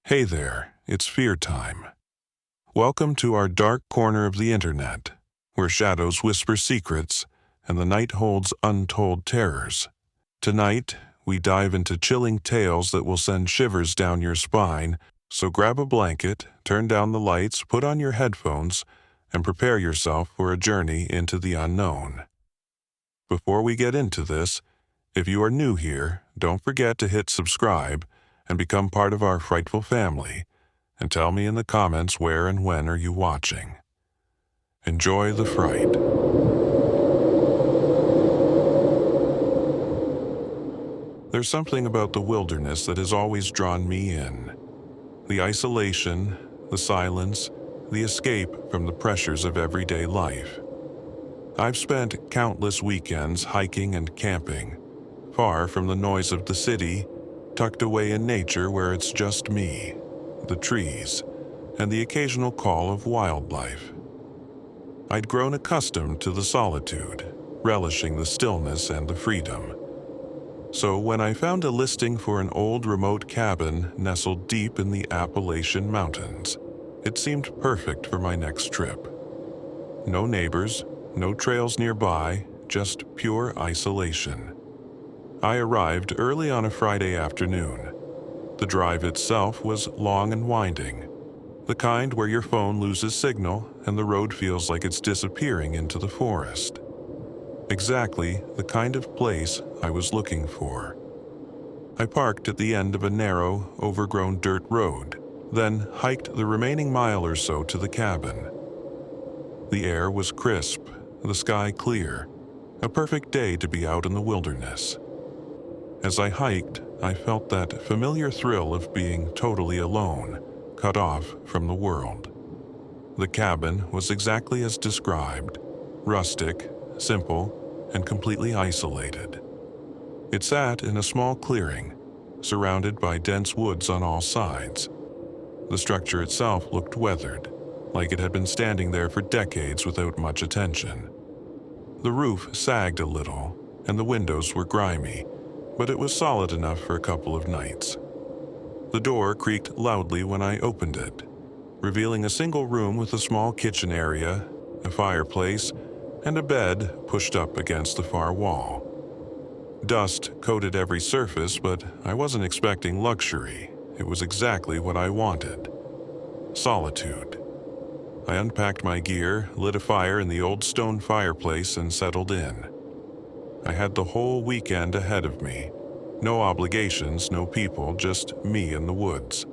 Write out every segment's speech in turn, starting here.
Hey there, it's fear time. Welcome to our dark corner of the internet, where shadows whisper secrets and the night holds untold terrors. Tonight, we dive into chilling tales that will send shivers down your spine, so grab a blanket, turn down the lights, put on your headphones, and prepare yourself for a journey into the unknown. Before we get into this, if you are new here, don't forget to hit subscribe and become part of our frightful family, and tell me in the comments where and when are you watching. Enjoy the fright. There's something about the wilderness that has always drawn me in. The isolation, the silence, the escape from the pressures of everyday life. I've spent countless weekends hiking and camping, far from the noise of the city, tucked away in nature where it's just me, the trees, and the occasional call of wildlife. I'd grown accustomed to the solitude, relishing the stillness and the freedom. So when I found a listing for an old remote cabin nestled deep in the Appalachian Mountains, it seemed perfect for my next trip. No neighbors, no trails nearby, just pure isolation. I arrived early on a Friday afternoon. The drive itself was long and winding, the kind where your phone loses signal and the road feels like it's disappearing into the forest. Exactly the kind of place I was looking for. I parked at the end of a narrow, overgrown dirt road, then hiked the remaining mile or so to the cabin. The air was crisp, the sky clear, a perfect day to be out in the wilderness. As I hiked, I felt that familiar thrill of being totally alone, cut off from the world. The cabin was exactly as described, rustic, simple, and completely isolated. It sat in a small clearing, surrounded by dense woods on all sides. The structure itself looked weathered, like it had been standing there for decades without much attention. The roof sagged a little, and the windows were grimy, but it was solid enough for a couple of nights. The door creaked loudly when I opened it, revealing a single room with a small kitchen area, a fireplace, and a bed pushed up against the far wall. Dust coated every surface, but I wasn't expecting luxury. It was exactly what I wanted. Solitude. I unpacked my gear, lit a fire in the old stone fireplace, and settled in. I had the whole weekend ahead of me. No obligations, no people, just me in the woods.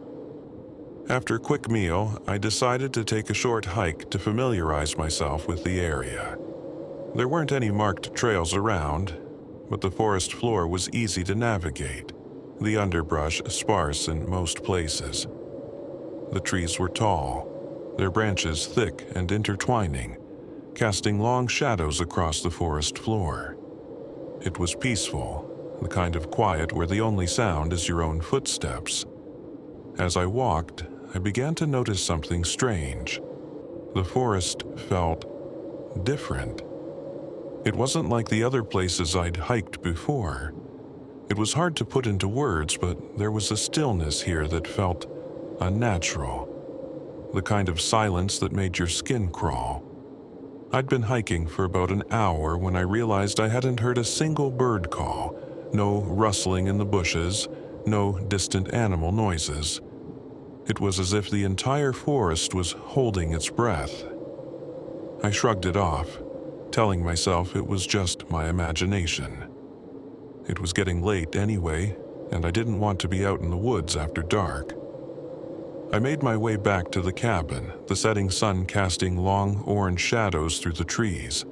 After a quick meal, I decided to take a short hike to familiarize myself with the area. There weren't any marked trails around, but the forest floor was easy to navigate, the underbrush sparse in most places. The trees were tall, their branches thick and intertwining, casting long shadows across the forest floor. It was peaceful, the kind of quiet where the only sound is your own footsteps. As I walked, I began to notice something strange. The forest felt different. It wasn't like the other places I'd hiked before. It was hard to put into words, but there was a stillness here that felt unnatural, the kind of silence that made your skin crawl. I'd been hiking for about an hour when I realized I hadn't heard a single bird call, no rustling in the bushes, no distant animal noises. It was as if the entire forest was holding its breath. I shrugged it off, telling myself it was just my imagination. It was getting late anyway, and I didn't want to be out in the woods after dark. I made my way back to the cabin, the setting sun casting long orange shadows through the trees.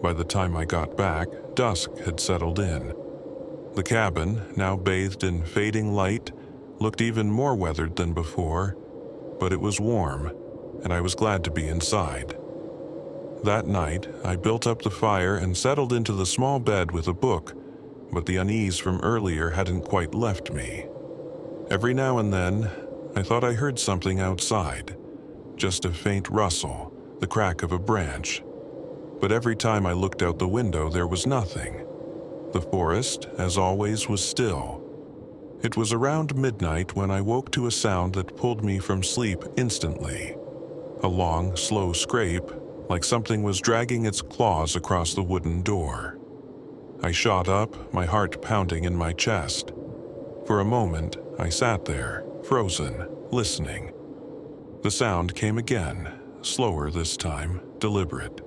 By the time I got back, dusk had settled in. The cabin, now bathed in fading light, looked even more weathered than before, but it was warm, and I was glad to be inside. That night, I built up the fire and settled into the small bed with a book, but the unease from earlier hadn't quite left me. Every now and then, I thought I heard something outside, just a faint rustle, the crack of a branch. But every time I looked out the window, there was nothing. The forest, as always, was still. It was around midnight when I woke to a sound that pulled me from sleep instantly. A long, slow scrape, like something was dragging its claws across the wooden door. I shot up, my heart pounding in my chest. For a moment, I sat there, frozen, listening. The sound came again, slower this time, deliberate.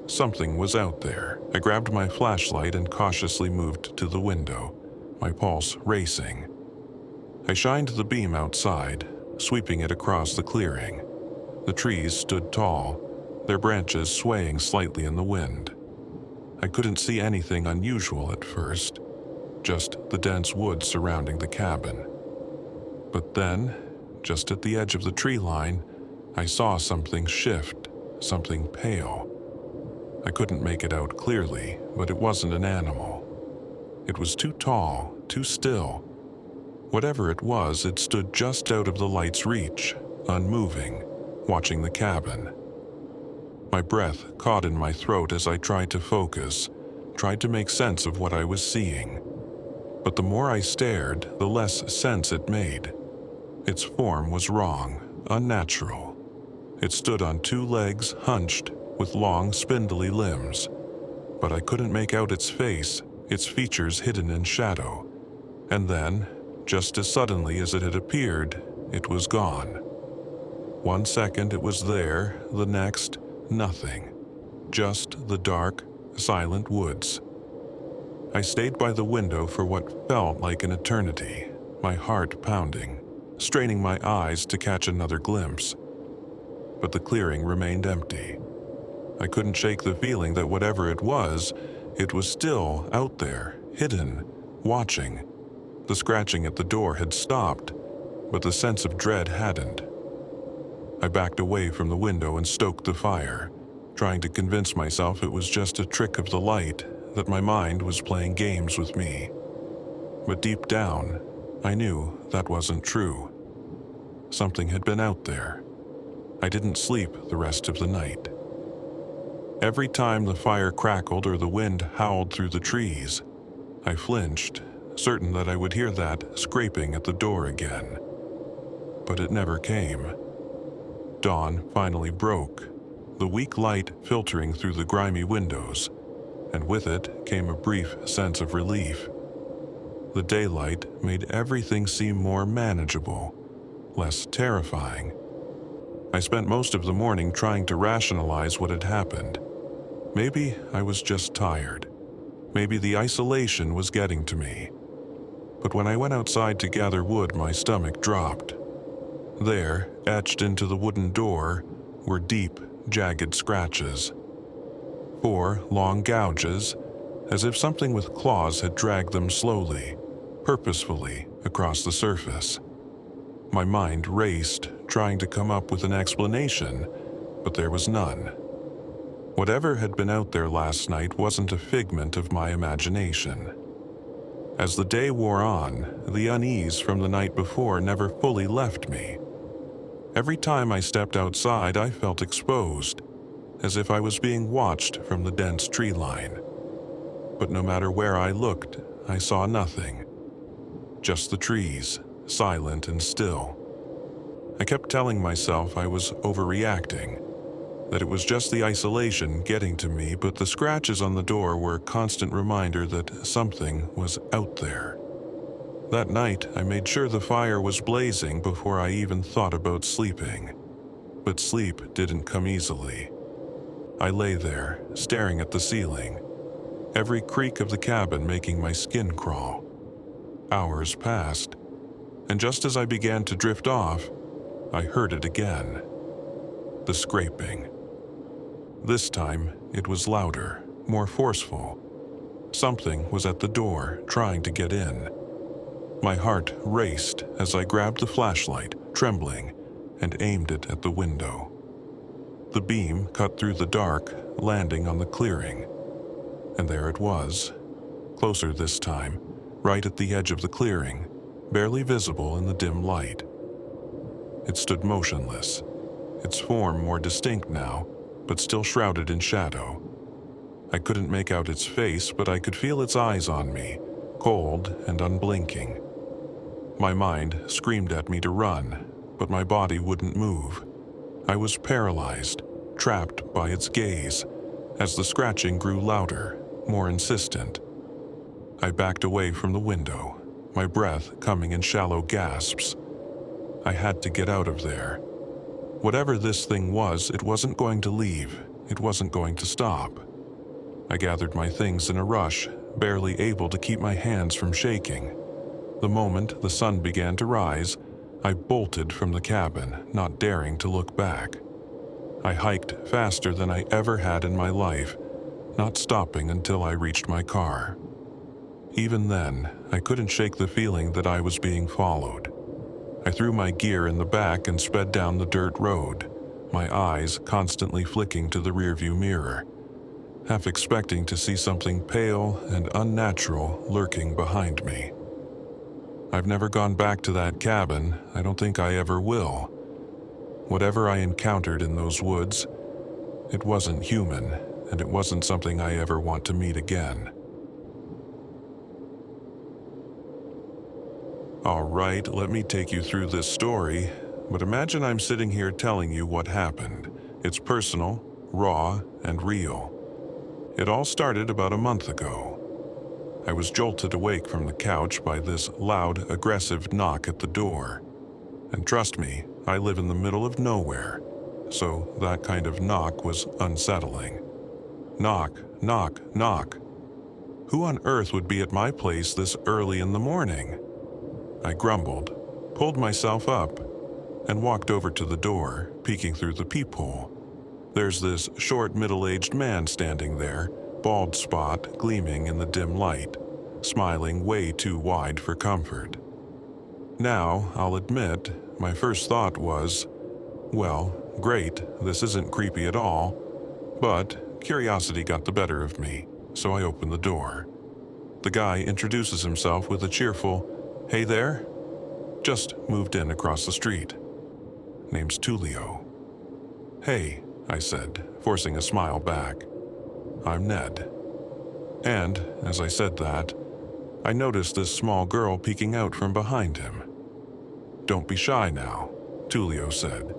Something was out there. I grabbed my flashlight and cautiously moved to the window, my pulse racing. I shined the beam outside, sweeping it across the clearing. The trees stood tall, their branches swaying slightly in the wind. I couldn't see anything unusual at first, just the dense woods surrounding the cabin. But then, just at the edge of the tree line, I saw something shift, something pale. I couldn't make it out clearly, but it wasn't an animal. It was too tall, too still. Whatever it was, it stood just out of the light's reach, unmoving, watching the cabin. My breath caught in my throat as I tried to focus, tried to make sense of what I was seeing. But the more I stared, the less sense it made. Its form was wrong, unnatural. It stood on two legs, hunched, with long, spindly limbs. But I couldn't make out its face, its features hidden in shadow. And then, just as suddenly as it had appeared, it was gone. 1 second it was there, the next, nothing. Just the dark, silent woods. I stayed by the window for what felt like an eternity, my heart pounding, straining my eyes to catch another glimpse. But the clearing remained empty. I couldn't shake the feeling that whatever it was still out there, hidden, watching. The scratching at the door had stopped, but the sense of dread hadn't. I backed away from the window and stoked the fire, trying to convince myself it was just a trick of the light, that my mind was playing games with me. But deep down, I knew that wasn't true. Something had been out there. I didn't sleep the rest of the night. Every time the fire crackled or the wind howled through the trees, I flinched, certain that I would hear that scraping at the door again. But it never came. Dawn finally broke, the weak light filtering through the grimy windows, and with it came a brief sense of relief. The daylight made everything seem more manageable, less terrifying. I spent most of the morning trying to rationalize what had happened. Maybe I was just tired. Maybe the isolation was getting to me. But when I went outside to gather wood, my stomach dropped. There, etched into the wooden door, were deep, jagged scratches. 4 long gouges, as if something with claws had dragged them slowly, purposefully, across the surface. My mind raced, trying to come up with an explanation, but there was none. Whatever had been out there last night wasn't a figment of my imagination. As the day wore on, the unease from the night before never fully left me. Every time I stepped outside, I felt exposed, as if I was being watched from the dense tree line. But no matter where I looked, I saw nothing. Just the trees, silent and still. I kept telling myself I was overreacting, that it was just the isolation getting to me, but the scratches on the door were a constant reminder that something was out there. That night, I made sure the fire was blazing before I even thought about sleeping. But sleep didn't come easily. I lay there, staring at the ceiling, every creak of the cabin making my skin crawl. Hours passed, and just as I began to drift off, I heard it again. The scraping. This time, it was louder, more forceful. Something was at the door, trying to get in. My heart raced as I grabbed the flashlight, trembling, and aimed it at the window. The beam cut through the dark, landing on the clearing. And there it was, closer this time, right at the edge of the clearing, barely visible in the dim light. It stood motionless, its form more distinct now, but still shrouded in shadow. I couldn't make out its face, but I could feel its eyes on me, cold and unblinking. My mind screamed at me to run, but my body wouldn't move. I was paralyzed, trapped by its gaze, as the scratching grew louder, more insistent. I backed away from the window, my breath coming in shallow gasps. I had to get out of there. Whatever this thing was, it wasn't going to leave. It wasn't going to stop. I gathered my things in a rush, barely able to keep my hands from shaking. The moment the sun began to rise, I bolted from the cabin, not daring to look back. I hiked faster than I ever had in my life, not stopping until I reached my car. Even then, I couldn't shake the feeling that I was being followed. I threw my gear in the back and sped down the dirt road, my eyes constantly flicking to the rearview mirror, half expecting to see something pale and unnatural lurking behind me. I've never gone back to that cabin. I don't think I ever will. Whatever I encountered in those woods, it wasn't human, and it wasn't something I ever want to meet again. All right, let me take you through this story, but imagine I'm sitting here telling you what happened. It's personal, raw, and real. It all started about a month ago. I was jolted awake from the couch by this loud, aggressive knock at the door. And trust me, I live in the middle of nowhere, so that kind of knock was unsettling. Knock, knock, knock. Who on earth would be at my place this early in the morning? I grumbled, pulled myself up, and walked over to the door, peeking through the peephole. There's this short, middle-aged man standing there, bald spot gleaming in the dim light, smiling way too wide for comfort. Now, I'll admit, my first thought was, well, great, this isn't creepy at all, but curiosity got the better of me, so I opened the door. The guy introduces himself with a cheerful, "Hey there," just moved in across the street. Name's 𝗕𝘂𝘀𝗀𝗀. "Hey," I said, forcing a smile back. "I'm Ned." And, as I said that, I noticed this small girl peeking out from behind him. "Don't be shy now," 𝗕𝘂𝘀𝘀 said.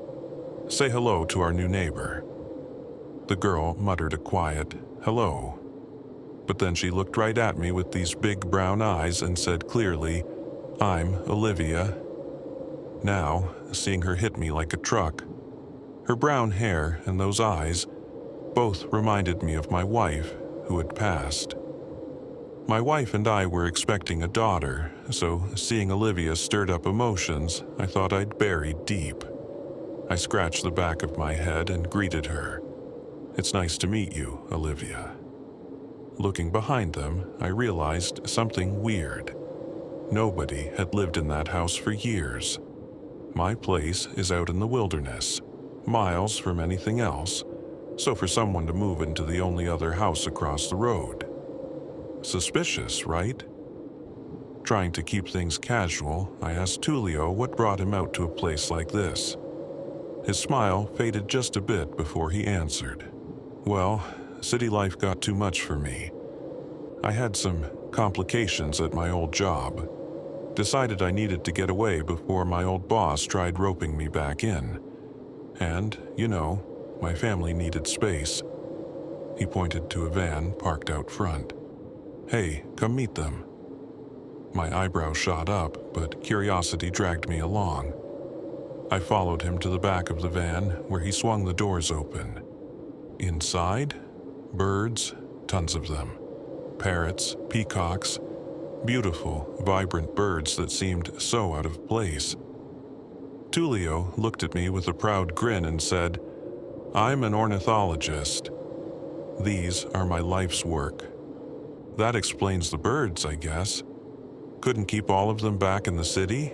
"Say hello to our new neighbor." The girl muttered a quiet, "Hello." But then she looked right at me with these big brown eyes and said clearly, "I'm Olivia." Now, seeing her hit me like a truck, her brown hair and those eyes both reminded me of my wife, who had passed. My wife and I were expecting a daughter, so seeing Olivia stirred up emotions I thought I'd buried deep. I scratched the back of my head and greeted her. "It's nice to meet you, Olivia." Looking behind them, I realized something weird. Nobody had lived in that house for years. My place is out in the wilderness, miles from anything else, so for someone to move into the only other house across the road. Suspicious, right? Trying to keep things casual, I asked 𝗕𝘂𝘀𝘀 what brought him out to a place like this. His smile faded just a bit before he answered. "Well, city life got too much for me. I had some complications at my old job. Decided I needed to get away before my old boss tried roping me back in. And, my family needed space." He pointed to a van parked out front. "Hey, come meet them." My eyebrows shot up, but curiosity dragged me along. I followed him to the back of the van, where he swung the doors open. Inside, birds, tons of them. Parrots, peacocks, beautiful, vibrant birds that seemed so out of place. 𝗕𝘂𝘀𝘀 looked at me with a proud grin and said, "I'm an ornithologist. These are my life's work." "That explains the birds, I guess. Couldn't keep all of them back in the city?"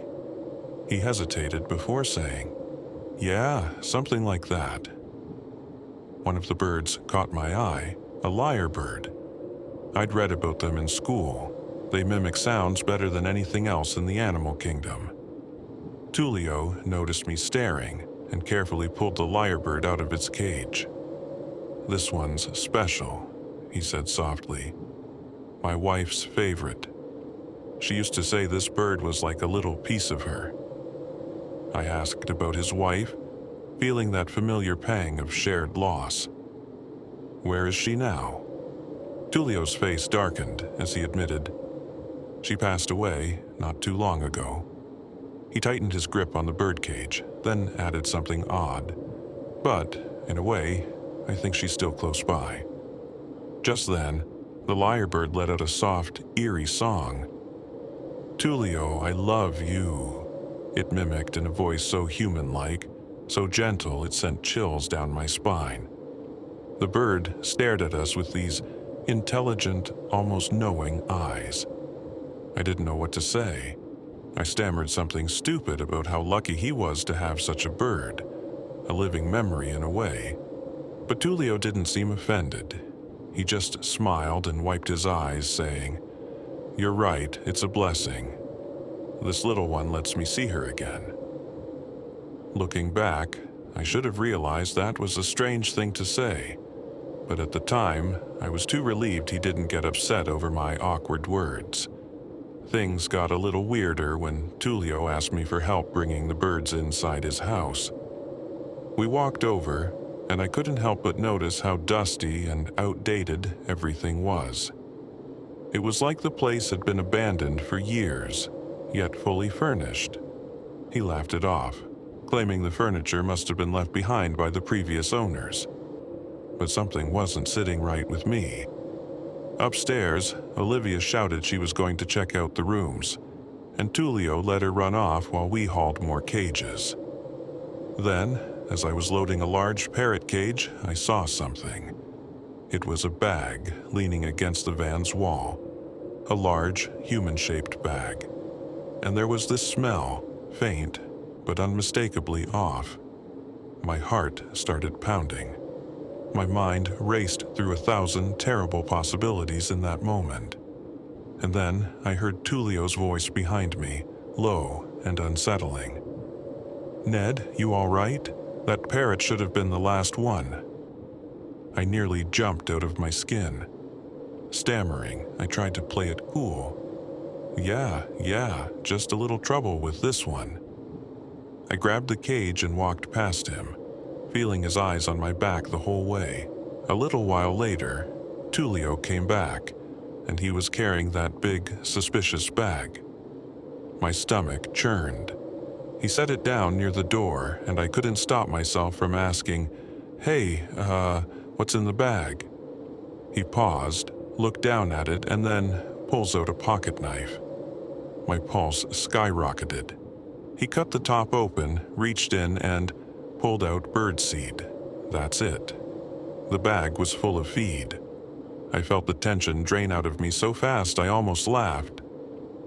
He hesitated before saying, "Yeah, something like that." One of the birds caught my eye, a lyrebird. I'd read about them in school. They mimic sounds better than anything else in the animal kingdom. 𝗕𝘂𝘀𝘀 noticed me staring and carefully pulled the lyrebird out of its cage. "This one's special," he said softly. "My wife's favorite." She used to say this bird was like a little piece of her. I asked about his wife, feeling that familiar pang of shared loss. Where is she now? Tullio's face darkened as he admitted, "She passed away not too long ago." He tightened his grip on the birdcage, then added something odd. "But, in a way, I think she's still close by." Just then, the lyrebird let out a soft, eerie song. "Tullio, I love you," it mimicked in a voice so human-like, so gentle it sent chills down my spine. The bird stared at us with these intelligent, almost knowing eyes. I didn't know what to say. I stammered something stupid about how lucky he was to have such a bird, a living memory in a way. But Tullio didn't seem offended. He just smiled and wiped his eyes, saying, "You're right, it's a blessing. This little one lets me see her again." Looking back, I should have realized that was a strange thing to say. But at the time, I was too relieved he didn't get upset over my awkward words. Things got a little weirder when Tullio asked me for help bringing the birds inside his house. We walked over, and I couldn't help but notice how dusty and outdated everything was. It was like the place had been abandoned for years, yet fully furnished. He laughed it off, claiming the furniture must have been left behind by the previous owners. But something wasn't sitting right with me. Upstairs, Olivia shouted she was going to check out the rooms, and Tullio let her run off while we hauled more cages. Then, as I was loading a large parrot cage, I saw something. It was a bag leaning against the van's wall, a large, human-shaped bag. And there was this smell, faint, but unmistakably off. My heart started pounding. My mind raced through 1,000 terrible possibilities in that moment. And then I heard Tullio's voice behind me, low and unsettling. "Ned, you all right? That parrot should have been the last one." I nearly jumped out of my skin. Stammering, I tried to play it cool. Yeah, just a little trouble with this one." I grabbed the cage and walked past him, feeling his eyes on my back the whole way. A little while later, Tullio came back, and he was carrying that big, suspicious bag. My stomach churned. He set it down near the door, and I couldn't stop myself from asking, "Hey, what's in the bag?" He paused, looked down at it, and then pulls out a pocket knife. My pulse skyrocketed. He cut the top open, reached in, and pulled out birdseed. That's it. The bag was full of feed. I felt the tension drain out of me so fast I almost laughed.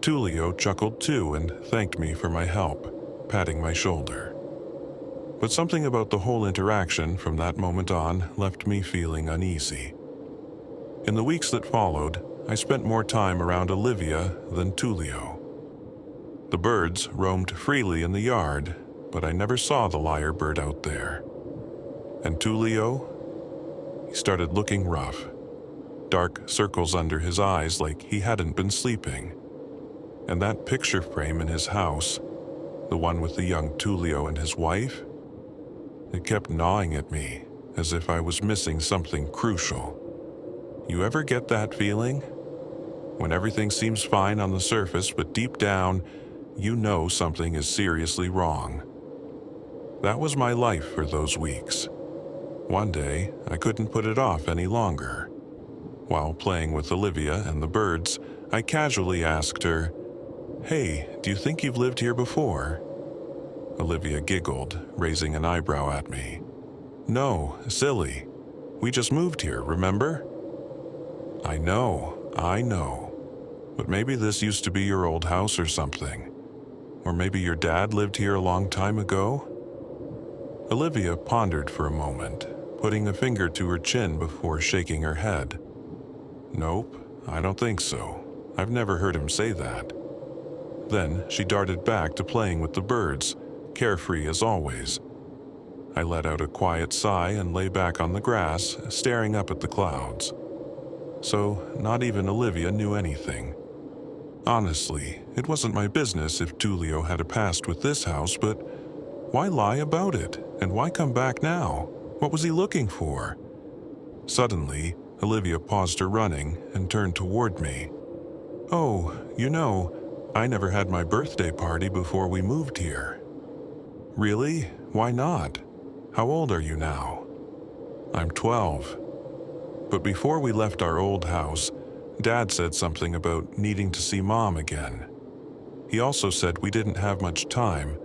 Tullio chuckled too and thanked me for my help, patting my shoulder. But something about the whole interaction from that moment on left me feeling uneasy. In the weeks that followed, I spent more time around Olivia than Tullio. The birds roamed freely in the yard, but I never saw the lyrebird out there. And Tullio? He started looking rough. Dark circles under his eyes like he hadn't been sleeping. And that picture frame in his house, the one with the young Tullio and his wife, it kept gnawing at me as if I was missing something crucial. You ever get that feeling? When everything seems fine on the surface, but deep down, you know something is seriously wrong. That was my life for those weeks. One day, I couldn't put it off any longer. While playing with Olivia and the birds, I casually asked her, "Hey, do you think you've lived here before?" Olivia giggled, raising an eyebrow at me. "No, silly. We just moved here, remember?" I know. But maybe this used to be your old house or something. Or maybe your dad lived here a long time ago?" Olivia pondered for a moment, putting a finger to her chin before shaking her head. "Nope, I don't think so. I've never heard him say that." Then she darted back to playing with the birds, carefree as always. I let out a quiet sigh and lay back on the grass, staring up at the clouds. So not even Olivia knew anything. Honestly, it wasn't my business if 𝗕𝗂 had a past with this house, but why lie about it? And why come back now? What was he looking for? Suddenly, Olivia paused her running and turned toward me. Oh, I never had my birthday party before we moved here. Really? Why not? How old are you now? I'm 12. But before we left our old house, Dad said something about needing to see Mom again. He also said we didn't have much time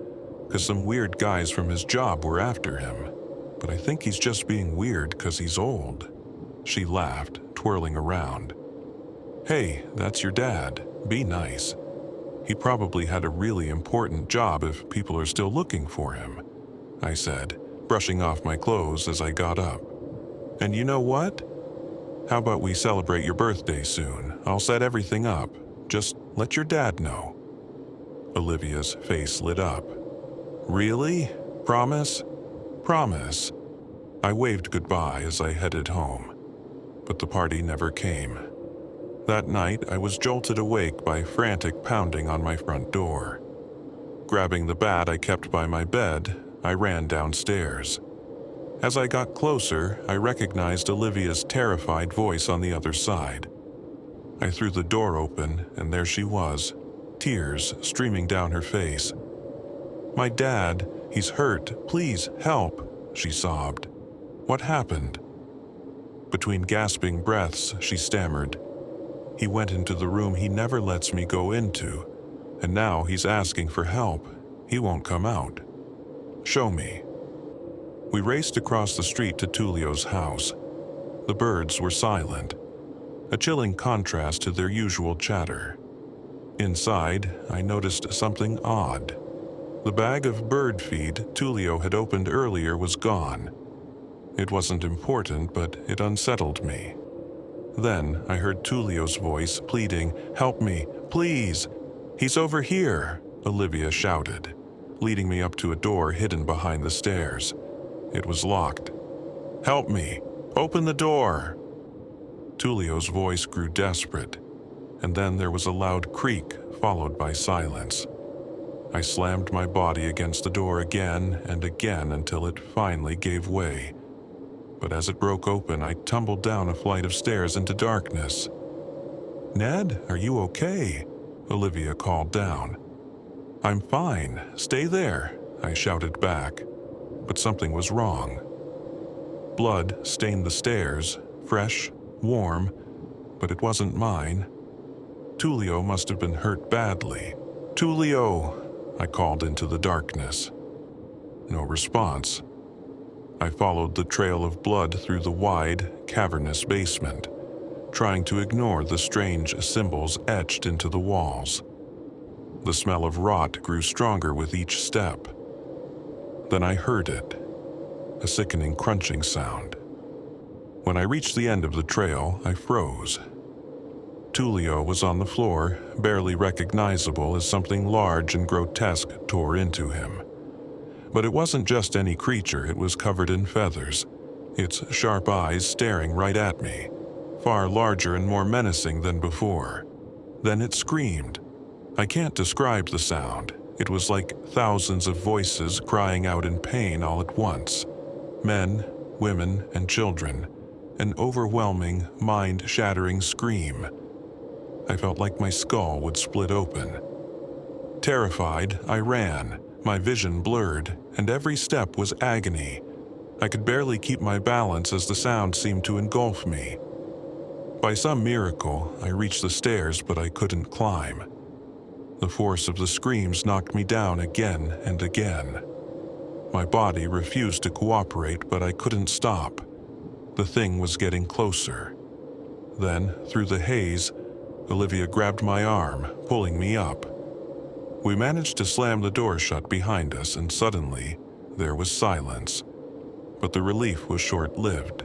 because some weird guys from his job were after him. But I think he's just being weird because he's old. She laughed, twirling around. Hey, that's your dad. Be nice. He probably had a really important job if people are still looking for him, I said, brushing off my clothes as I got up. And you know what? How about we celebrate your birthday soon? I'll set everything up. Just let your dad know. Olivia's face lit up. Really? Promise? Promise. I waved goodbye as I headed home, but the party never came. That night, I was jolted awake by frantic pounding on my front door. Grabbing the bat I kept by my bed, I ran downstairs. As I got closer, I recognized Olivia's terrified voice on the other side. I threw the door open, and there she was, tears streaming down her face. My dad, he's hurt. Please, help, she sobbed. What happened? Between gasping breaths, she stammered. He went into the room he never lets me go into, and now he's asking for help. He won't come out. Show me. We raced across the street to 𝗕𝗂's house. The birds were silent, a chilling contrast to their usual chatter. Inside, I noticed something odd. The bag of bird feed 𝗕𝗂 had opened earlier was gone. It wasn't important, but it unsettled me. Then I heard 𝗕𝗂's voice pleading, "Help me, please! He's over here!" Olivia shouted, leading me up to a door hidden behind the stairs. It was locked. "Help me! Open the door!" 𝗕𝗂's voice grew desperate, and then there was a loud creak followed by silence. I slammed my body against the door again and again until it finally gave way. But as it broke open, I tumbled down a flight of stairs into darkness. "Ned, are you okay?" Olivia called down. "I'm fine. Stay there," I shouted back. But something was wrong. Blood stained the stairs, fresh, warm, but it wasn't mine. 𝗕𝗂 must have been hurt badly. "𝗕𝗂!" I called into the darkness. No response. I followed the trail of blood through the wide, cavernous basement, trying to ignore the strange symbols etched into the walls. The smell of rot grew stronger with each step. Then I heard it, a sickening crunching sound. When I reached the end of the trail, I froze. 𝗕𝗂 was on the floor, barely recognizable as something large and grotesque tore into him. But it wasn't just any creature, it was covered in feathers, its sharp eyes staring right at me, far larger and more menacing than before. Then it screamed. I can't describe the sound. It was like thousands of voices crying out in pain all at once. Men, women, and children. An overwhelming, mind-shattering scream. I felt like my skull would split open. Terrified, I ran, my vision blurred, and every step was agony. I could barely keep my balance as the sound seemed to engulf me. By some miracle, I reached the stairs, but I couldn't climb. The force of the screams knocked me down again and again. My body refused to cooperate, but I couldn't stop. The thing was getting closer. Then, through the haze, Olivia grabbed my arm, pulling me up. We managed to slam the door shut behind us, and suddenly, there was silence. But the relief was short-lived.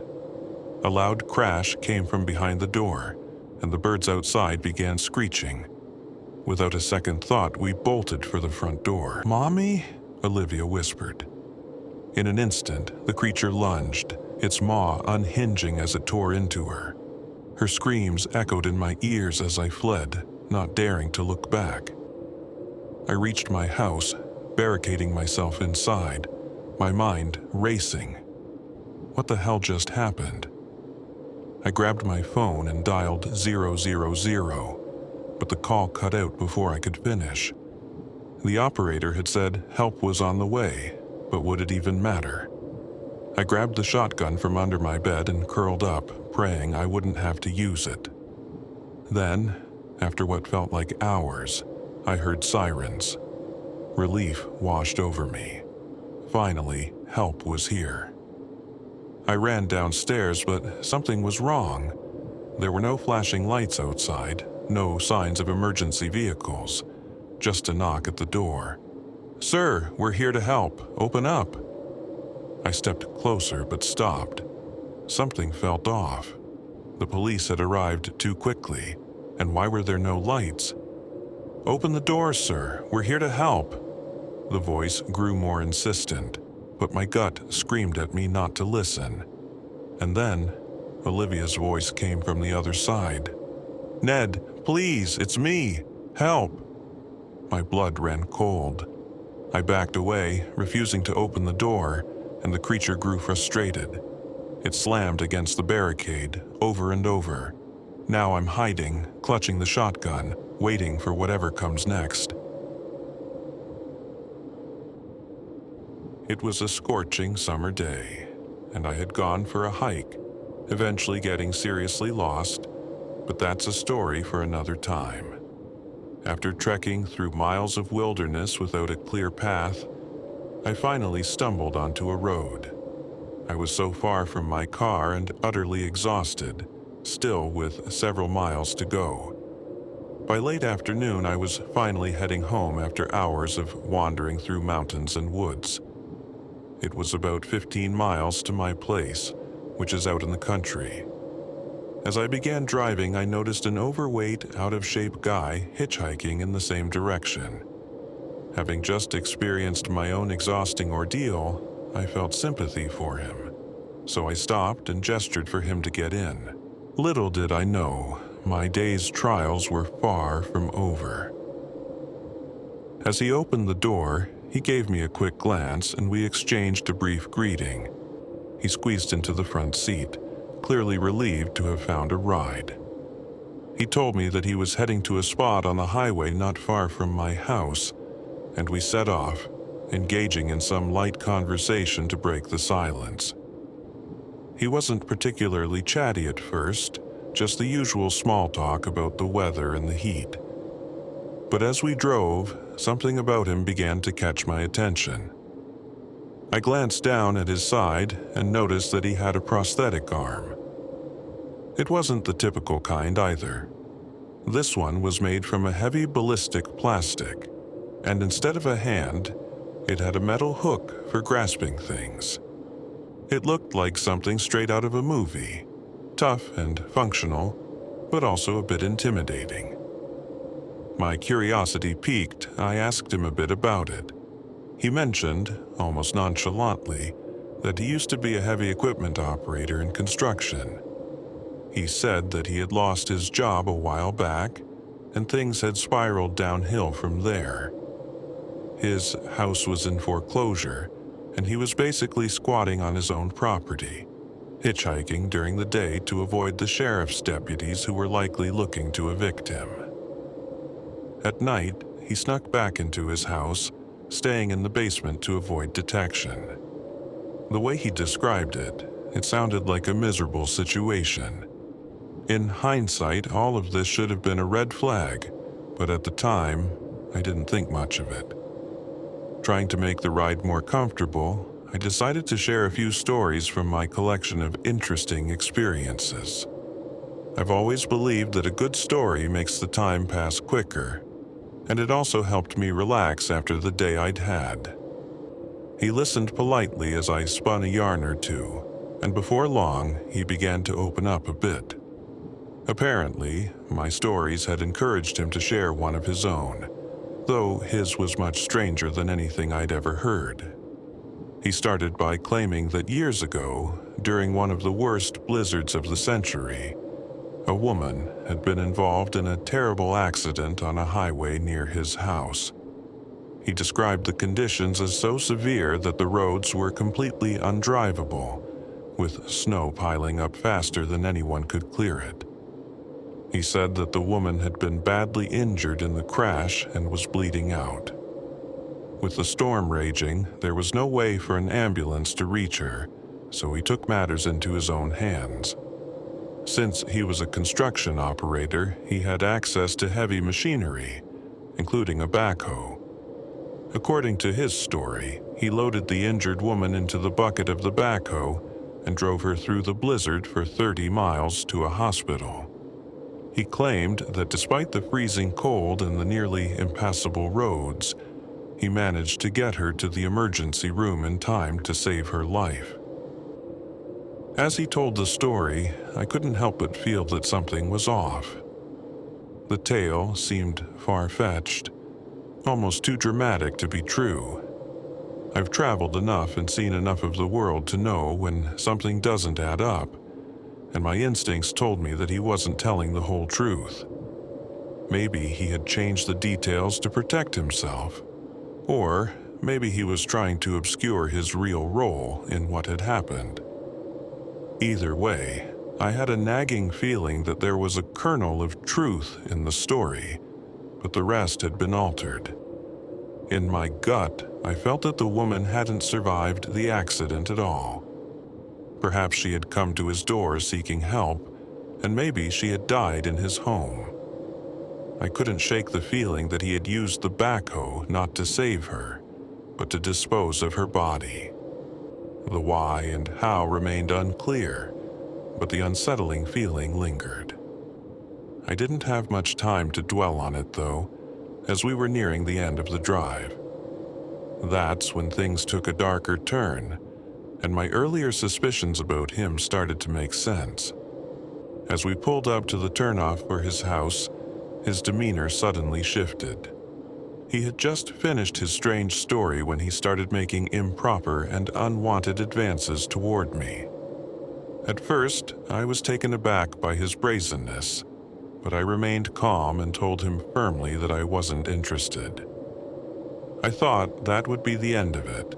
A loud crash came from behind the door, and the birds outside began screeching. Without a second thought, we bolted for the front door. "Mommy?" Olivia whispered. In an instant, the creature lunged, its maw unhinging as it tore into her. Her screams echoed in my ears as I fled, not daring to look back. I reached my house, barricading myself inside, my mind racing. What the hell just happened? I grabbed my phone and dialed 000, but the call cut out before I could finish. The operator had said help was on the way, but would it even matter? I grabbed the shotgun from under my bed and curled up, praying I wouldn't have to use it. Then, after what felt like hours, I heard sirens. Relief washed over me. Finally, help was here. I ran downstairs, but something was wrong. There were no flashing lights outside, no signs of emergency vehicles, just a knock at the door. "Sir, we're here to help. Open up." I stepped closer but stopped. Something felt off. The police had arrived too quickly, and why were there no lights? "Open the door, sir. We're here to help." The voice grew more insistent, but my gut screamed at me not to listen. And then, Olivia's voice came from the other side. "Ned, please, it's me. Help." My blood ran cold. I backed away, refusing to open the door, and the creature grew frustrated. It slammed against the barricade, over and over. Now I'm hiding, clutching the shotgun, waiting for whatever comes next. It was a scorching summer day, and I had gone for a hike, eventually getting seriously lost, but that's a story for another time. After trekking through miles of wilderness without a clear path, I finally stumbled onto a road. I was so far from my car and utterly exhausted, still with several miles to go. By late afternoon, I was finally heading home after hours of wandering through mountains and woods. It was about 15 miles to my place, which is out in the country. As I began driving, I noticed an overweight, out-of-shape guy hitchhiking in the same direction. Having just experienced my own exhausting ordeal, I felt sympathy for him, so I stopped and gestured for him to get in. Little did I know, my day's trials were far from over. As he opened the door, he gave me a quick glance and we exchanged a brief greeting. He squeezed into the front seat, clearly relieved to have found a ride. He told me that he was heading to a spot on the highway not far from my house, and we set off, engaging in some light conversation to break the silence. He wasn't particularly chatty at first, just the usual small talk about the weather and the heat. But as we drove, something about him began to catch my attention. I glanced down at his side and noticed that he had a prosthetic arm. It wasn't the typical kind either. This one was made from a heavy ballistic plastic, and instead of a hand, it had a metal hook for grasping things. It looked like something straight out of a movie, tough and functional, but also a bit intimidating. My curiosity piqued, I asked him a bit about it. He mentioned, almost nonchalantly, that he used to be a heavy equipment operator in construction. He said that he had lost his job a while back, and things had spiraled downhill from there. His house was in foreclosure, and he was basically squatting on his own property, hitchhiking during the day to avoid the sheriff's deputies who were likely looking to evict him. At night, he snuck back into his house, staying in the basement to avoid detection. The way he described it, it sounded like a miserable situation. In hindsight, all of this should have been a red flag, but at the time, I didn't think much of it. Trying to make the ride more comfortable, I decided to share a few stories from my collection of interesting experiences. I've always believed that a good story makes the time pass quicker, and it also helped me relax after the day I'd had. He listened politely as I spun a yarn or two, and before long, he began to open up a bit. Apparently, my stories had encouraged him to share one of his own, though his was much stranger than anything I'd ever heard. He started by claiming that years ago, during one of the worst blizzards of the century, A woman had been involved in a terrible accident on a highway near his house. He described the conditions as so severe that the roads were completely undrivable, with snow piling up faster than anyone could clear it. He said that the woman had been badly injured in the crash and was bleeding out. With the storm raging, there was no way for an ambulance to reach her, so he took matters into his own hands. Since he was a construction operator, he had access to heavy machinery, including a backhoe. According to his story, he loaded the injured woman into the bucket of the backhoe and drove her through the blizzard for 30 miles to a hospital. He claimed that despite the freezing cold and the nearly impassable roads, he managed to get her to the emergency room in time to save her life. As he told the story, I couldn't help but feel that something was off. The tale seemed far-fetched, almost too dramatic to be true. I've traveled enough and seen enough of the world to know when something doesn't add up, and my instincts told me that he wasn't telling the whole truth. Maybe he had changed the details to protect himself, or maybe he was trying to obscure his real role in what had happened. Either way, I had a nagging feeling that there was a kernel of truth in the story, but the rest had been altered. In my gut, I felt that the woman hadn't survived the accident at all. Perhaps she had come to his door seeking help, and maybe she had died in his home. I couldn't shake the feeling that he had used the backhoe not to save her, but to dispose of her body. The why and how remained unclear, but the unsettling feeling lingered. I didn't have much time to dwell on it, though, as we were nearing the end of the drive. That's when things took a darker turn, and my earlier suspicions about him started to make sense. As we pulled up to the turnoff for his house, his demeanor suddenly shifted. He had just finished his strange story when he started making improper and unwanted advances toward me. At first, I was taken aback by his brazenness, but I remained calm and told him firmly that I wasn't interested. I thought that would be the end of it,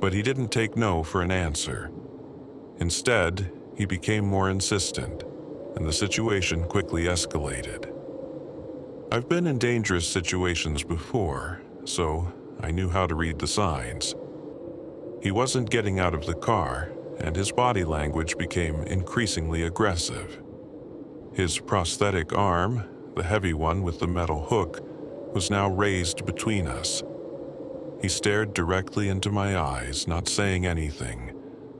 but he didn't take no for an answer. Instead, he became more insistent, and the situation quickly escalated. I've been in dangerous situations before, so I knew how to read the signs. He wasn't getting out of the car, and his body language became increasingly aggressive. His prosthetic arm, the heavy one with the metal hook, was now raised between us. He stared directly into my eyes, not saying anything,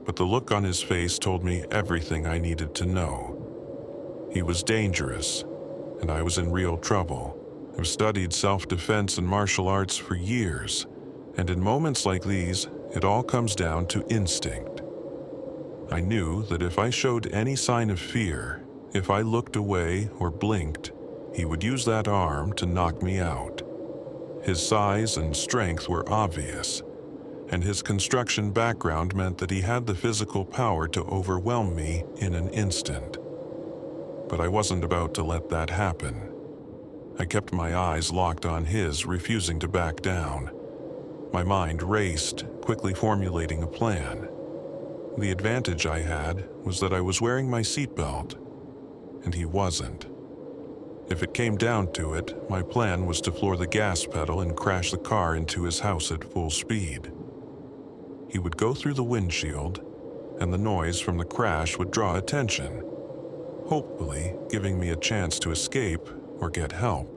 but the look on his face told me everything I needed to know. He was dangerous, and I was in real trouble. I've studied self-defense and martial arts for years, and in moments like these, it all comes down to instinct. I knew that if I showed any sign of fear, if I looked away or blinked, he would use that arm to knock me out. His size and strength were obvious, and his construction background meant that he had the physical power to overwhelm me in an instant. But I wasn't about to let that happen. I kept my eyes locked on his, refusing to back down. My mind raced, quickly formulating a plan. The advantage I had was that I was wearing my seatbelt, and he wasn't. If it came down to it, my plan was to floor the gas pedal and crash the car into his house at full speed. He would go through the windshield, and the noise from the crash would draw attention, hopefully giving me a chance to escape or get help.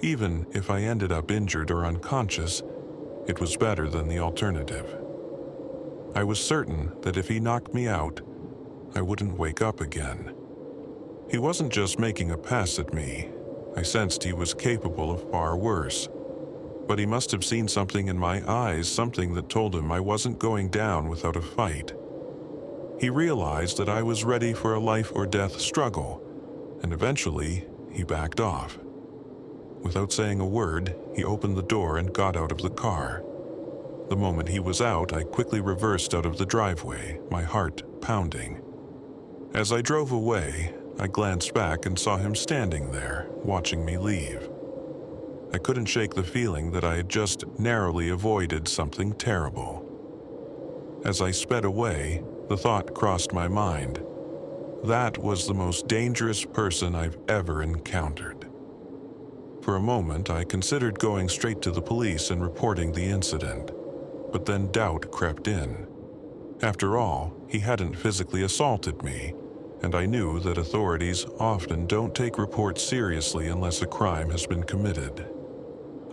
Even if I ended up injured or unconscious, it was better than the alternative. I was certain that if he knocked me out, I wouldn't wake up again. He wasn't just making a pass at me. I sensed he was capable of far worse. But he must have seen something in my eyes, something that told him I wasn't going down without a fight. He realized that I was ready for a life-or-death struggle, and eventually he backed off. Without saying a word, he opened the door and got out of the car. The moment he was out, I quickly reversed out of the driveway, my heart pounding. As I drove away, I glanced back and saw him standing there, watching me leave. I couldn't shake the feeling that I had just narrowly avoided something terrible. As I sped away, the thought crossed my mind. That was the most dangerous person I've ever encountered. For a moment, I considered going straight to the police and reporting the incident, but then doubt crept in. After all, he hadn't physically assaulted me, and I knew that authorities often don't take reports seriously unless a crime has been committed.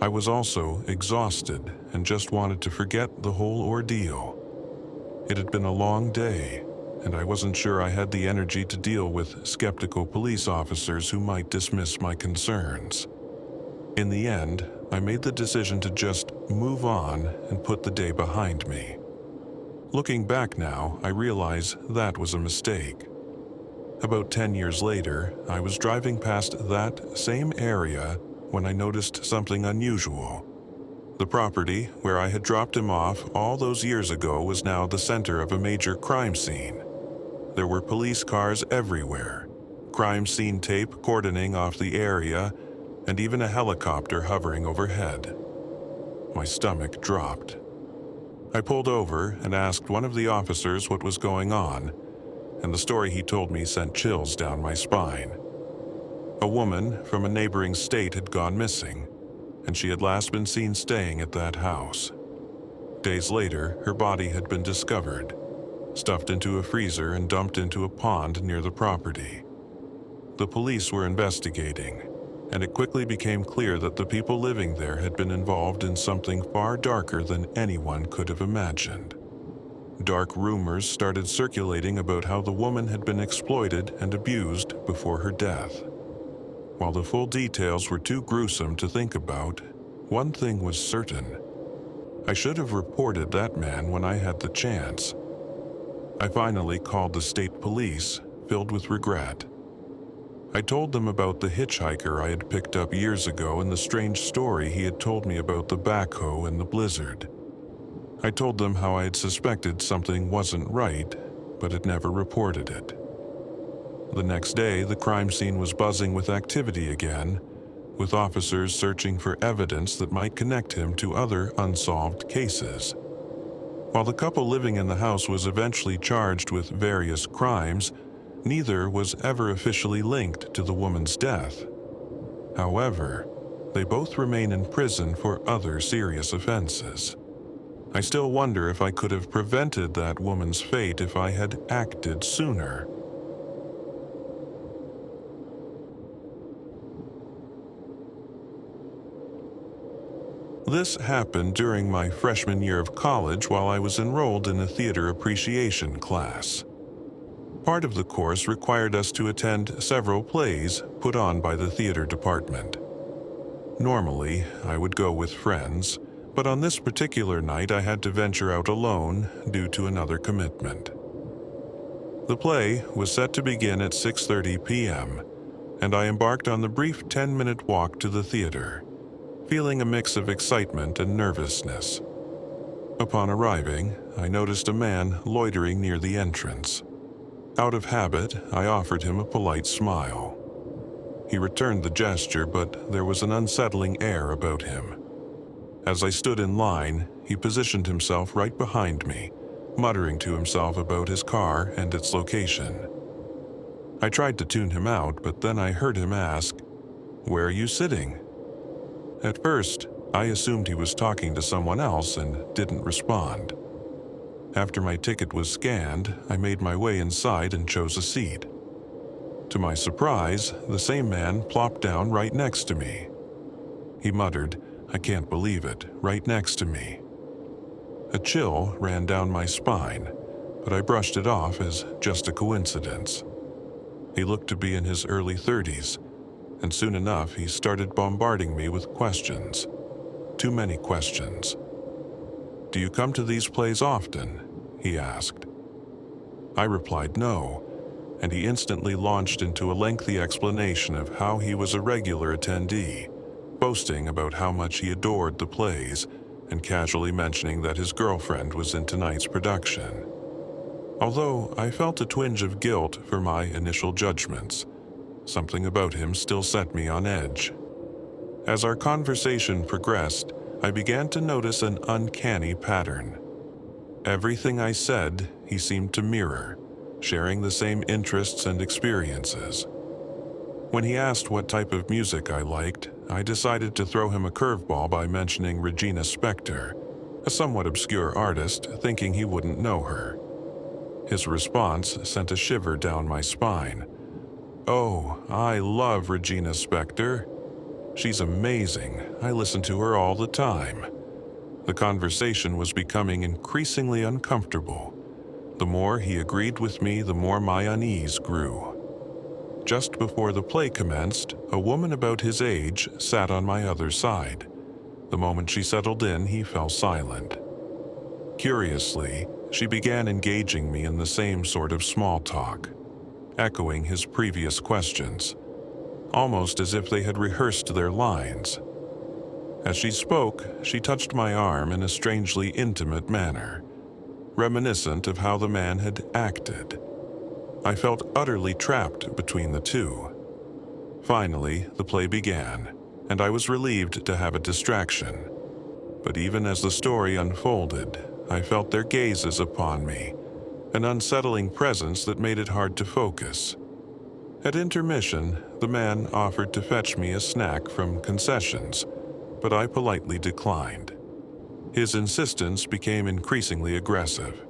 I was also exhausted and just wanted to forget the whole ordeal. It had been a long day, and I wasn't sure I had the energy to deal with skeptical police officers who might dismiss my concerns. In the end, I made the decision to just move on and put the day behind me. Looking back now, I realize that was a mistake. About 10 years later, I was driving past that same area when I noticed something unusual. The property where I had dropped him off all those years ago was now the center of a major crime scene. There were police cars everywhere, crime scene tape cordoning off the area, and even a helicopter hovering overhead. My stomach dropped. I pulled over and asked one of the officers what was going on, and the story he told me sent chills down my spine. A woman from a neighboring state had gone missing, and she had last been seen staying at that house. Days later, her body had been discovered, stuffed into a freezer and dumped into a pond near the property. The police were investigating, and it quickly became clear that the people living there had been involved in something far darker than anyone could have imagined. Dark rumors started circulating about how the woman had been exploited and abused before her death. While the full details were too gruesome to think about, one thing was certain. I should have reported that man when I had the chance. I finally called the state police, filled with regret. I told them about the hitchhiker I had picked up years ago and the strange story he had told me about the backhoe and the blizzard. I told them how I had suspected something wasn't right, but had never reported it. The next day, the crime scene was buzzing with activity again, with officers searching for evidence that might connect him to other unsolved cases. While the couple living in the house was eventually charged with various crimes, neither was ever officially linked to the woman's death. However, they both remain in prison for other serious offenses. I still wonder if I could have prevented that woman's fate if I had acted sooner. This happened during my freshman year of college while I was enrolled in a theater appreciation class. Part of the course required us to attend several plays put on by the theater department. Normally, I would go with friends, but on this particular night I had to venture out alone due to another commitment. The play was set to begin at 6:30 p.m., and I embarked on the brief 10-minute walk to the theater, feeling a mix of excitement and nervousness. Upon arriving, I noticed a man loitering near the entrance. Out of habit, I offered him a polite smile. He returned the gesture, but there was an unsettling air about him. As I stood in line, he positioned himself right behind me, muttering to himself about his car and its location. I tried to tune him out, but then I heard him ask, "Where are you sitting?" At first, I assumed he was talking to someone else and didn't respond. After my ticket was scanned, I made my way inside and chose a seat. To my surprise, the same man plopped down right next to me. He muttered, "I can't believe it," right next to me. A chill ran down my spine, but I brushed it off as just a coincidence. He looked to be in his early 30s, and soon enough he started bombarding me with questions. Too many questions. "Do you come to these plays often?" he asked. I replied no, and he instantly launched into a lengthy explanation of how he was a regular attendee, boasting about how much he adored the plays and casually mentioning that his girlfriend was in tonight's production. Although I felt a twinge of guilt for my initial judgments, Something about him still set me on edge. As our conversation progressed, I began to notice an uncanny pattern. Everything I said, he seemed to mirror, sharing the same interests and experiences. When he asked what type of music I liked, I decided to throw him a curveball by mentioning Regina Spektor, a somewhat obscure artist, thinking he wouldn't know her. His response sent a shiver down my spine. "Oh, I love Regina Spektor. She's amazing. I listen to her all the time." The conversation was becoming increasingly uncomfortable. The more he agreed with me, the more my unease grew. Just before the play commenced, a woman about his age sat on my other side. The moment she settled in, he fell silent. Curiously, she began engaging me in the same sort of small talk, echoing his previous questions, almost as if they had rehearsed their lines. As she spoke, she touched my arm in a strangely intimate manner, reminiscent of how the man had acted. I felt utterly trapped between the two. Finally, the play began, and I was relieved to have a distraction. But even as the story unfolded, I felt their gazes upon me, an unsettling presence that made it hard to focus. At intermission, the man offered to fetch me a snack from concessions, but I politely declined. His insistence became increasingly aggressive.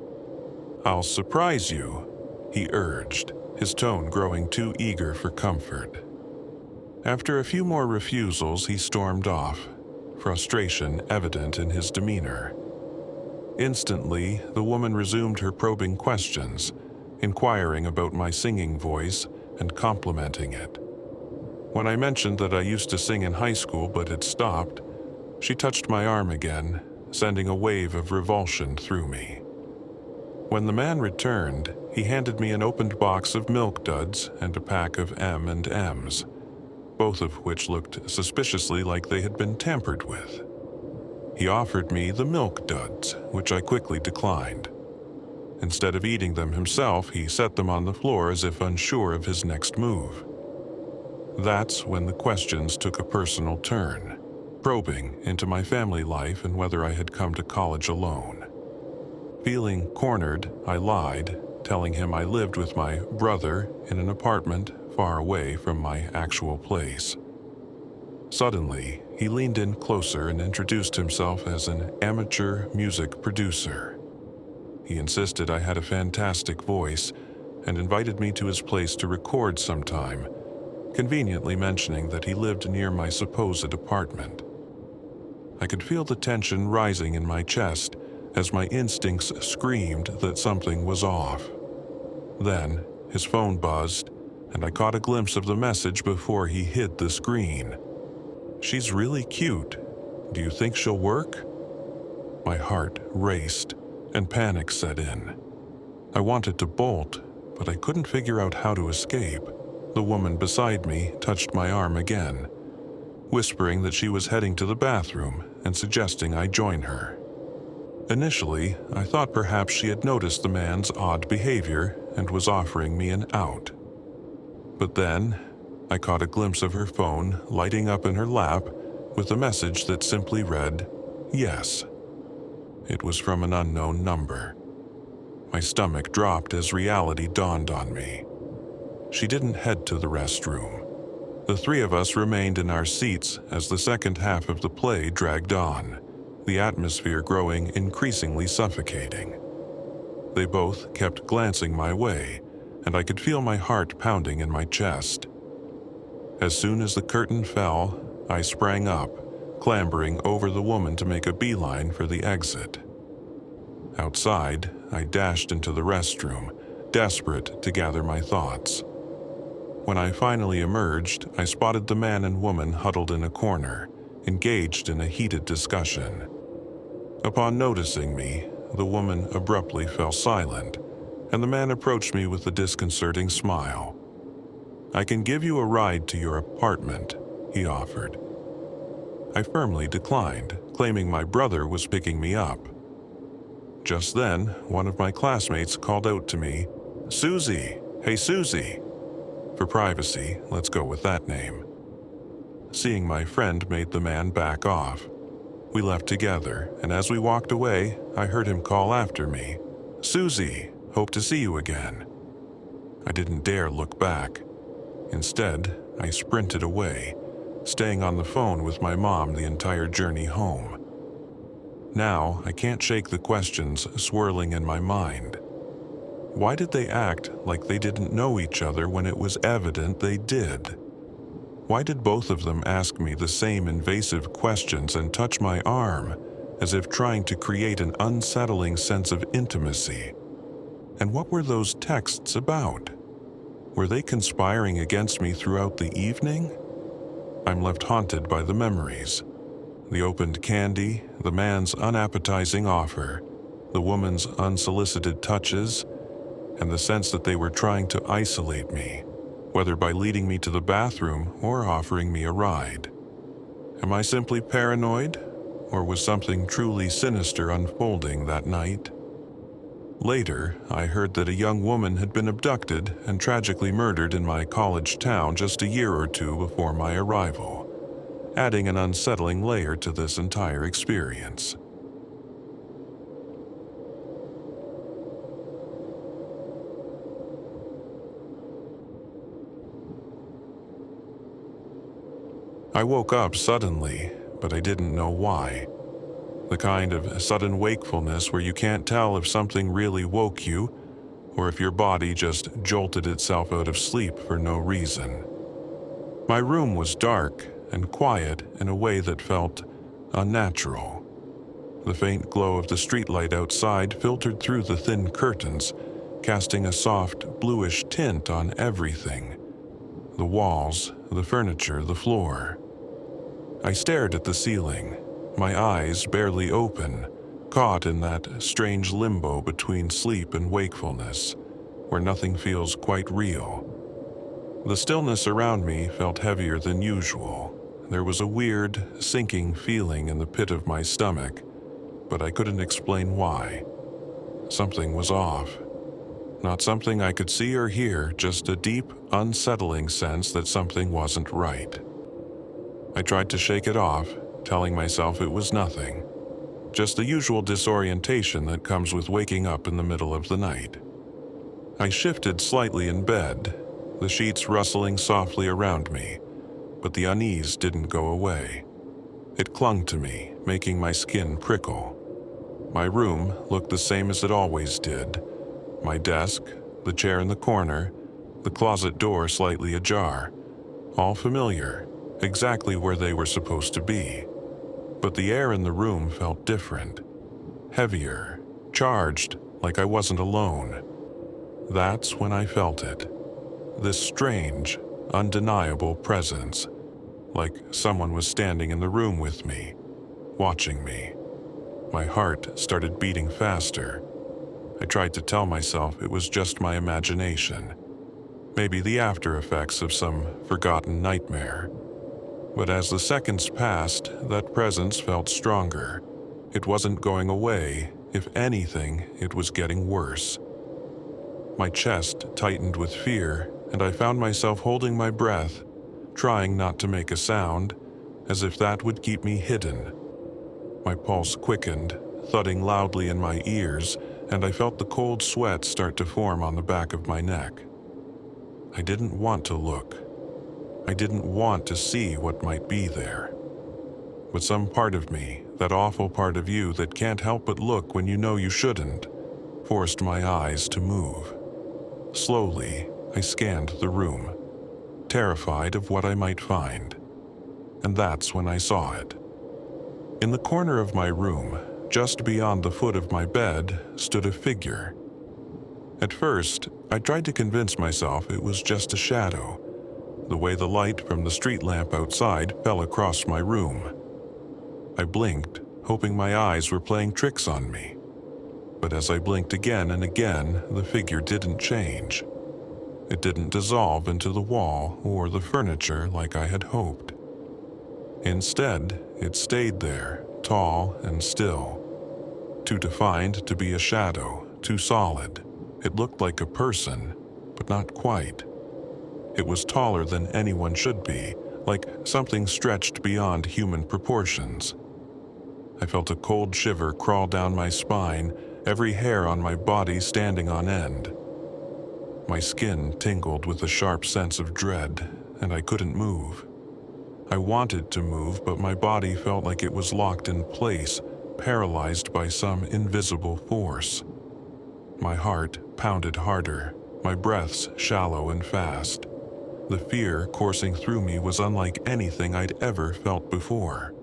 "I'll surprise you," he urged, his tone growing too eager for comfort. After a few more refusals, he stormed off, frustration evident in his demeanor. Instantly, the woman resumed her probing questions, inquiring about my singing voice and complimenting it. When I mentioned that I used to sing in high school but had stopped, she touched my arm again, sending a wave of revulsion through me. When the man returned, he handed me an opened box of Milk Duds and a pack of M&Ms, both of which looked suspiciously like they had been tampered with. He offered me the Milk Duds, which I quickly declined. Instead of eating them himself, he set them on the floor as if unsure of his next move. That's when the questions took a personal turn, probing into my family life and whether I had come to college alone. Feeling cornered, I lied, telling him I lived with my brother in an apartment far away from my actual place. Suddenly, he leaned in closer and introduced himself as an amateur music producer. He insisted I had a fantastic voice and invited me to his place to record sometime, conveniently mentioning that he lived near my supposed apartment. I could feel the tension rising in my chest as my instincts screamed that something was off. Then, his phone buzzed, and I caught a glimpse of the message before he hid the screen. "She's really cute. Do you think she'll work?" My heart raced, and panic set in. I wanted to bolt, but I couldn't figure out how to escape. The woman beside me touched my arm again, whispering that she was heading to the bathroom and suggesting I join her. Initially, I thought perhaps she had noticed the man's odd behavior and was offering me an out. But then, I caught a glimpse of her phone lighting up in her lap with a message that simply read, "Yes." It was from an unknown number. My stomach dropped as reality dawned on me. She didn't head to the restroom. The three of us remained in our seats as the second half of the play dragged on, the atmosphere growing increasingly suffocating. They both kept glancing my way, and I could feel my heart pounding in my chest. As soon as the curtain fell, I sprang up, clambering over the woman to make a beeline for the exit. Outside, I dashed into the restroom, desperate to gather my thoughts. When I finally emerged, I spotted the man and woman huddled in a corner, engaged in a heated discussion. Upon noticing me, the woman abruptly fell silent, and the man approached me with a disconcerting smile. "I can give you a ride to your apartment," he offered. I firmly declined, claiming my brother was picking me up. Just then, one of my classmates called out to me, "Susie! Hey, Susie!" For privacy, let's go with that name. Seeing my friend made the man back off. We left together, and as we walked away, I heard him call after me, "Susie, hope to see you again." I didn't dare look back. Instead, I sprinted away, staying on the phone with my mom the entire journey home. Now, I can't shake the questions swirling in my mind. Why did they act like they didn't know each other when it was evident they did? Why did both of them ask me the same invasive questions and touch my arm, as if trying to create an unsettling sense of intimacy? And what were those texts about? Were they conspiring against me throughout the evening? I'm left haunted by the memories. The opened candy, the man's unappetizing offer, the woman's unsolicited touches, and the sense that they were trying to isolate me, whether by leading me to the bathroom or offering me a ride. Am I simply paranoid, or was something truly sinister unfolding that night? Later, I heard that a young woman had been abducted and tragically murdered in my college town just a year or two before my arrival, adding an unsettling layer to this entire experience. I woke up suddenly, but I didn't know why. The kind of sudden wakefulness where you can't tell if something really woke you or if your body just jolted itself out of sleep for no reason. My room was dark and quiet in a way that felt unnatural. The faint glow of the streetlight outside filtered through the thin curtains, casting a soft, bluish tint on everything. The walls, the furniture, the floor. I stared at the ceiling, my eyes barely open, caught in that strange limbo between sleep and wakefulness, where nothing feels quite real. The stillness around me felt heavier than usual. There was a weird, sinking feeling in the pit of my stomach, but I couldn't explain why. Something was off. Not something I could see or hear, just a deep, unsettling sense that something wasn't right. I tried to shake it off, telling myself it was nothing, just the usual disorientation that comes with waking up in the middle of the night. I shifted slightly in bed, the sheets rustling softly around me, but the unease didn't go away. It clung to me, making my skin prickle. My room looked the same as it always did. My desk, the chair in the corner, the closet door slightly ajar, all familiar, exactly where they were supposed to be. But the air in the room felt different, heavier, charged, like I wasn't alone. That's when I felt it. This strange, undeniable presence, like someone was standing in the room with me, watching me. My heart started beating faster. I tried to tell myself it was just my imagination, maybe the after effects of some forgotten nightmare. But as the seconds passed, that presence felt stronger. It wasn't going away. If anything, it was getting worse. My chest tightened with fear, and I found myself holding my breath, trying not to make a sound, as if that would keep me hidden. My pulse quickened, thudding loudly in my ears, and I felt the cold sweat start to form on the back of my neck. I didn't want to look. I didn't want to see what might be there. But some part of me, that awful part of you that can't help but look when you know you shouldn't, forced my eyes to move. Slowly, I scanned the room, terrified of what I might find. And that's when I saw it. In the corner of my room, just beyond the foot of my bed, stood a figure. At first, I tried to convince myself it was just a shadow, the way the light from the street lamp outside fell across my room. I blinked, hoping my eyes were playing tricks on me. But as I blinked again and again, the figure didn't change. It didn't dissolve into the wall or the furniture like I had hoped. Instead, it stayed there, tall and still. Too defined to be a shadow, too solid. It looked like a person, but not quite. It was taller than anyone should be, like something stretched beyond human proportions. I felt a cold shiver crawl down my spine, every hair on my body standing on end. My skin tingled with a sharp sense of dread, and I couldn't move. I wanted to move, but my body felt like it was locked in place, paralyzed by some invisible force. My heart pounded harder, my breaths shallow and fast. The fear coursing through me was unlike anything I'd ever felt before.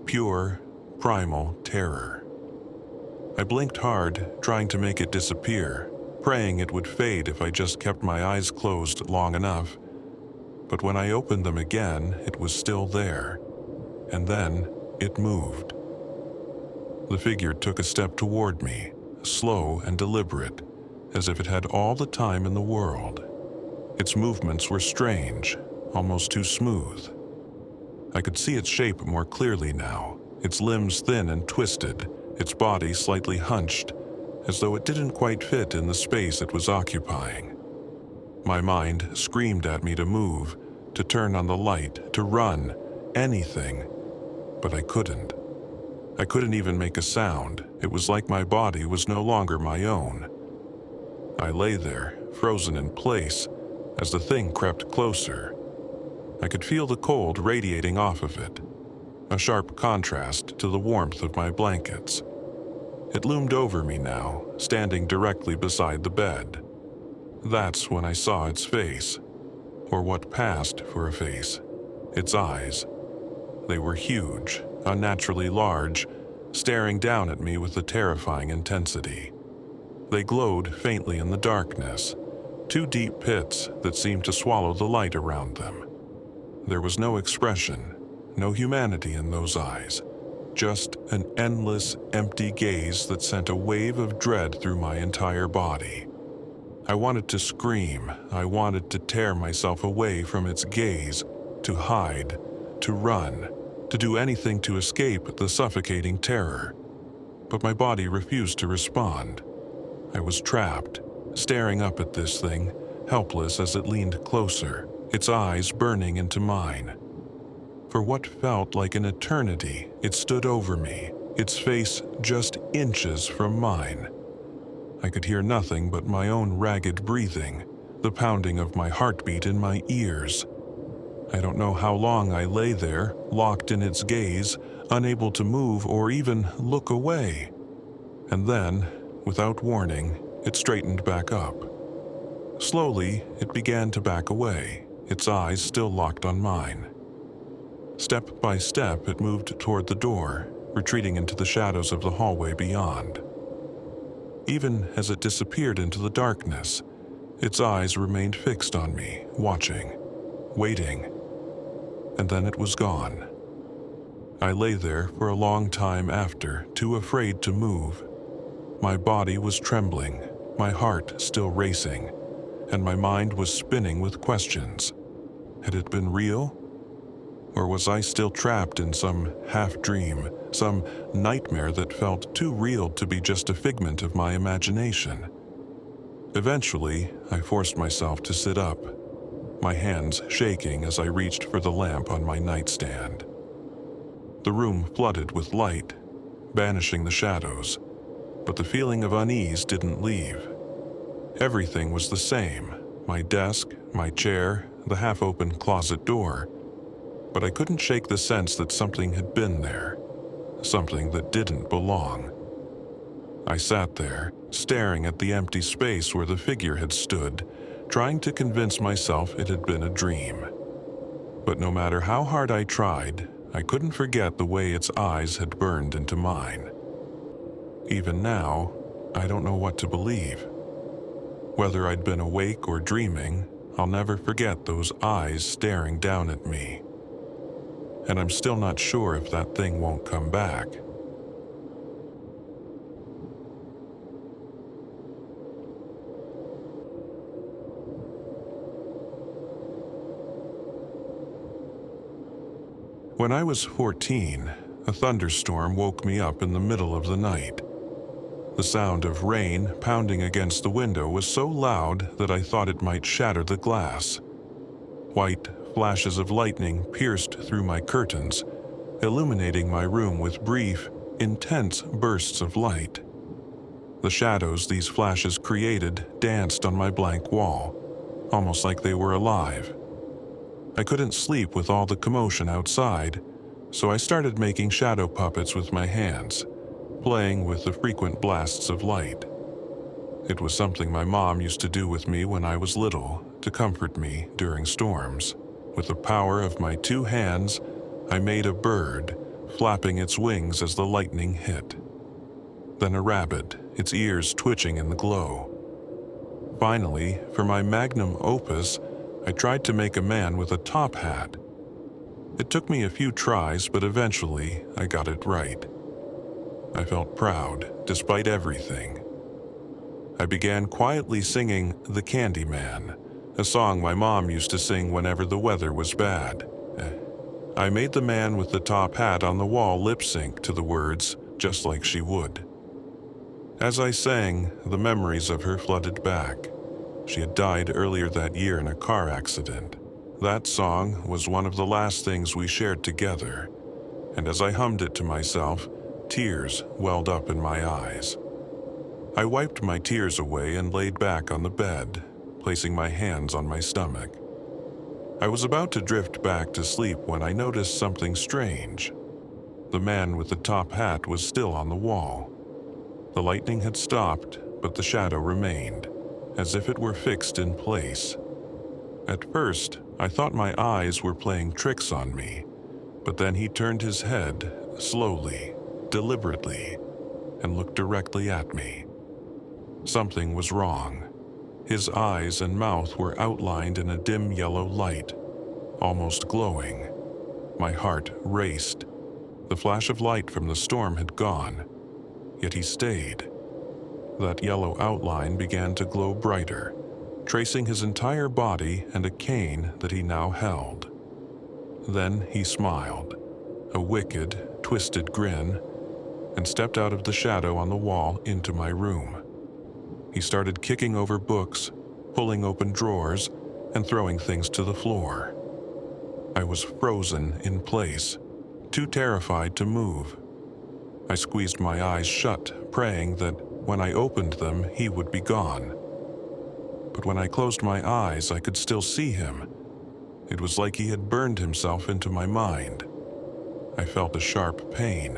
Pure, primal terror. I blinked hard, trying to make it disappear, praying it would fade if I just kept my eyes closed long enough. But when I opened them again, it was still there. And then it moved. The figure took a step toward me, slow and deliberate, as if it had all the time in the world. Its movements were strange, almost too smooth. I could see its shape more clearly now, its limbs thin and twisted, its body slightly hunched, as though it didn't quite fit in the space it was occupying. My mind screamed at me to move, to turn on the light, to run, anything, but I couldn't. I couldn't even make a sound. It was like my body was no longer my own. I lay there, frozen in place, as the thing crept closer. I could feel the cold radiating off of it, a sharp contrast to the warmth of my blankets. It loomed over me now, standing directly beside the bed. That's when I saw its face, or what passed for a face, its eyes. They were huge, unnaturally large, staring down at me with a terrifying intensity. They glowed faintly in the darkness, two deep pits that seemed to swallow the light around them. There was no expression, no humanity in those eyes, just an endless, empty gaze that sent a wave of dread through my entire body. I wanted to scream. I wanted to tear myself away from its gaze, to hide, to run, to do anything to escape the suffocating terror. But my body refused to respond. I was trapped, staring up at this thing, helpless as it leaned closer, its eyes burning into mine. For what felt like an eternity, it stood over me, its face just inches from mine. I could hear nothing but my own ragged breathing, the pounding of my heartbeat in my ears. I don't know how long I lay there, locked in its gaze, unable to move or even look away. And then, without warning, it straightened back up. Slowly, it began to back away, its eyes still locked on mine. Step by step, it moved toward the door, retreating into the shadows of the hallway beyond. Even as it disappeared into the darkness, its eyes remained fixed on me, watching, waiting. And then it was gone. I lay there for a long time after, too afraid to move. My body was trembling, my heart still racing, and my mind was spinning with questions. Had it been real? Or was I still trapped in some half-dream, some nightmare that felt too real to be just a figment of my imagination? Eventually, I forced myself to sit up, my hands shaking as I reached for the lamp on my nightstand. The room flooded with light, banishing the shadows, but the feeling of unease didn't leave. Everything was the same, my desk, my chair, the half-open closet door, but I couldn't shake the sense that something had been there, something that didn't belong. I sat there, staring at the empty space where the figure had stood, trying to convince myself it had been a dream. But no matter how hard I tried, I couldn't forget the way its eyes had burned into mine. Even now, I don't know what to believe. Whether I'd been awake or dreaming, I'll never forget those eyes staring down at me. And I'm still not sure if that thing won't come back. When I was 14, a thunderstorm woke me up in the middle of the night. The sound of rain pounding against the window was so loud that I thought it might shatter the glass. White flashes of lightning pierced through my curtains, illuminating my room with brief, intense bursts of light. The shadows these flashes created danced on my blank wall, almost like they were alive. I couldn't sleep with all the commotion outside, so I started making shadow puppets with my hands, playing with the frequent blasts of light. It was something my mom used to do with me when I was little to comfort me during storms. With the power of my 2 hands, I made a bird, flapping its wings as the lightning hit. Then a rabbit, its ears twitching in the glow. Finally, for my magnum opus, I tried to make a man with a top hat. It took me a few tries, but eventually I got it right. I felt proud, despite everything. I began quietly singing "The Candy Man," a song my mom used to sing whenever the weather was bad. I made the man with the top hat on the wall lip-sync to the words, just like she would. As I sang, the memories of her flooded back. She had died earlier that year in a car accident. That song was one of the last things we shared together, and as I hummed it to myself, tears welled up in my eyes. I wiped my tears away and laid back on the bed, placing my hands on my stomach. I was about to drift back to sleep when I noticed something strange. The man with the top hat was still on the wall. The lightning had stopped, but the shadow remained, as if it were fixed in place. At first, I thought my eyes were playing tricks on me, but then he turned his head, slowly, deliberately, and looked directly at me. Something was wrong. His eyes and mouth were outlined in a dim yellow light, almost glowing. My heart raced. The flash of light from the storm had gone, yet he stayed. That yellow outline began to glow brighter, tracing his entire body and a cane that he now held. Then he smiled, a wicked, twisted grin, and stepped out of the shadow on the wall into my room. He started kicking over books, pulling open drawers, and throwing things to the floor. I was frozen in place, too terrified to move. I squeezed my eyes shut, praying that when I opened them, he would be gone. But when I closed my eyes, I could still see him. It was like he had burned himself into my mind. I felt a sharp pain,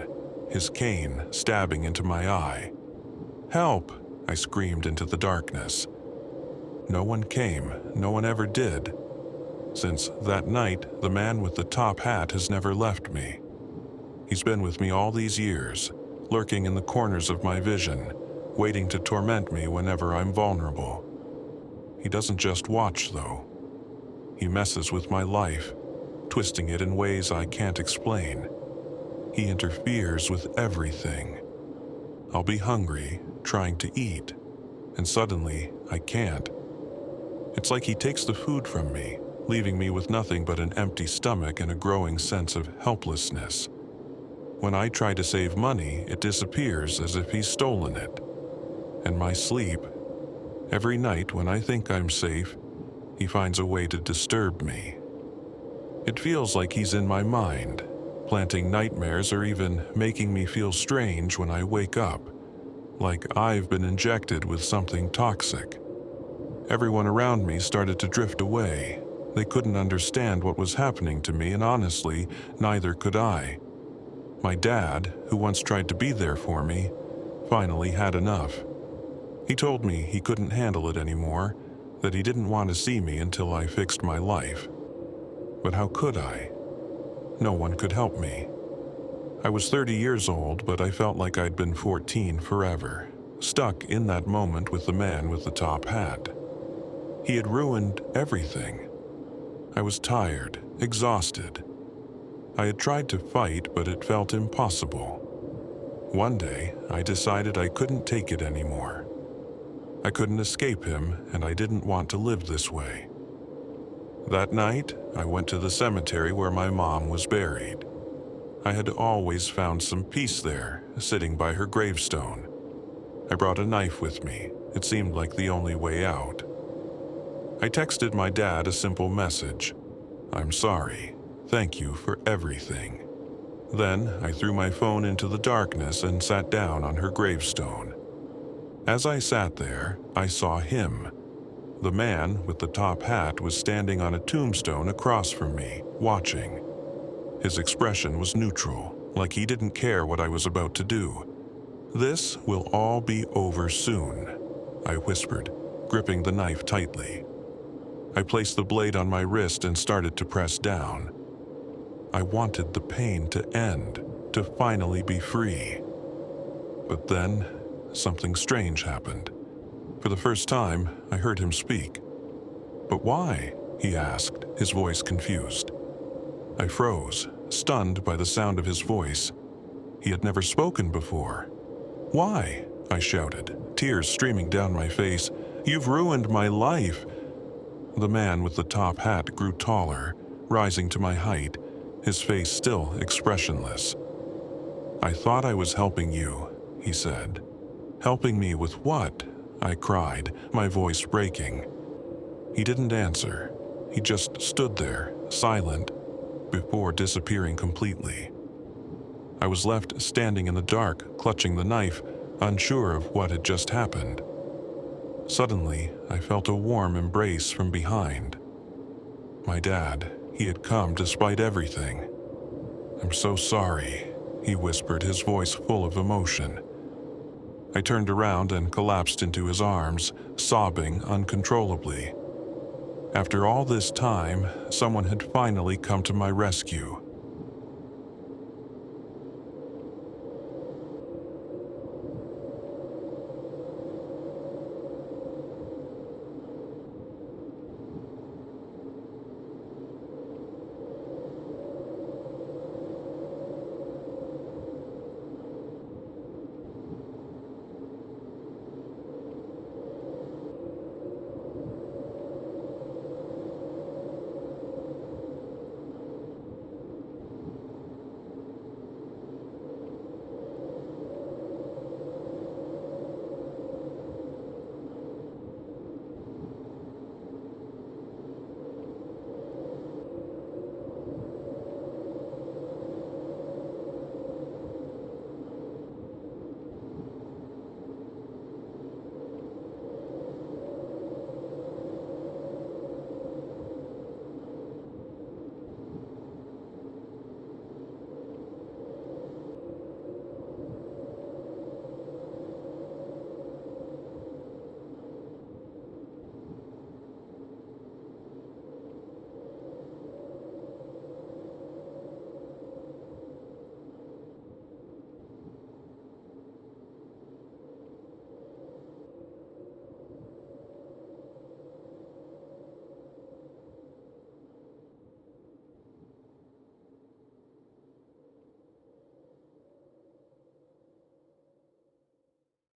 his cane stabbing into my eye. "Help!" I screamed into the darkness. No one came, no one ever did. Since that night, the man with the top hat has never left me. He's been with me all these years, lurking in the corners of my vision, waiting to torment me whenever I'm vulnerable. He doesn't just watch, though. He messes with my life, twisting it in ways I can't explain. He interferes with everything. I'll be hungry, trying to eat, and suddenly I can't. It's like he takes the food from me, leaving me with nothing but an empty stomach and a growing sense of helplessness. When I try to save money, it disappears as if he's stolen it. And my sleep, every night when I think I'm safe, he finds a way to disturb me. It feels like he's in my mind, planting nightmares or even making me feel strange when I wake up, like I've been injected with something toxic. Everyone around me started to drift away. They couldn't understand what was happening to me, and honestly, neither could I. My dad, who once tried to be there for me, finally had enough. He told me he couldn't handle it anymore, that he didn't want to see me until I fixed my life. But how could I? No one could help me. I was 30 years old, but I felt like I'd been 14 forever, stuck in that moment with the man with the top hat. He had ruined everything. I was tired, exhausted. I had tried to fight, but it felt impossible. One day, I decided I couldn't take it anymore. I couldn't escape him, and I didn't want to live this way. That night, I went to the cemetery where my mom was buried. I had always found some peace there, sitting by her gravestone. I brought a knife with me. It seemed like the only way out. I texted my dad a simple message. "I'm sorry. Thank you for everything." Then I threw my phone into the darkness and sat down on her gravestone. As I sat there, I saw him. The man with the top hat was standing on a tombstone across from me, watching. His expression was neutral, like he didn't care what I was about to do. "This will all be over soon," I whispered, gripping the knife tightly. I placed the blade on my wrist and started to press down. I wanted the pain to end, to finally be free. But then, something strange happened. For the first time, I heard him speak. "But why?" he asked, his voice confused. I froze, stunned by the sound of his voice. He had never spoken before. "Why?" I shouted, tears streaming down my face. "You've ruined my life." The man with the top hat grew taller, rising to my height, his face still expressionless. "I thought I was helping you," he said. "Helping me with what?" I cried, my voice breaking. He didn't answer. He just stood there, silent, before disappearing completely. I was left standing in the dark, clutching the knife, unsure of what had just happened. Suddenly, I felt a warm embrace from behind. My dad, he had come despite everything. "I'm so sorry," he whispered, his voice full of emotion. I turned around and collapsed into his arms, sobbing uncontrollably. After all this time, someone had finally come to my rescue.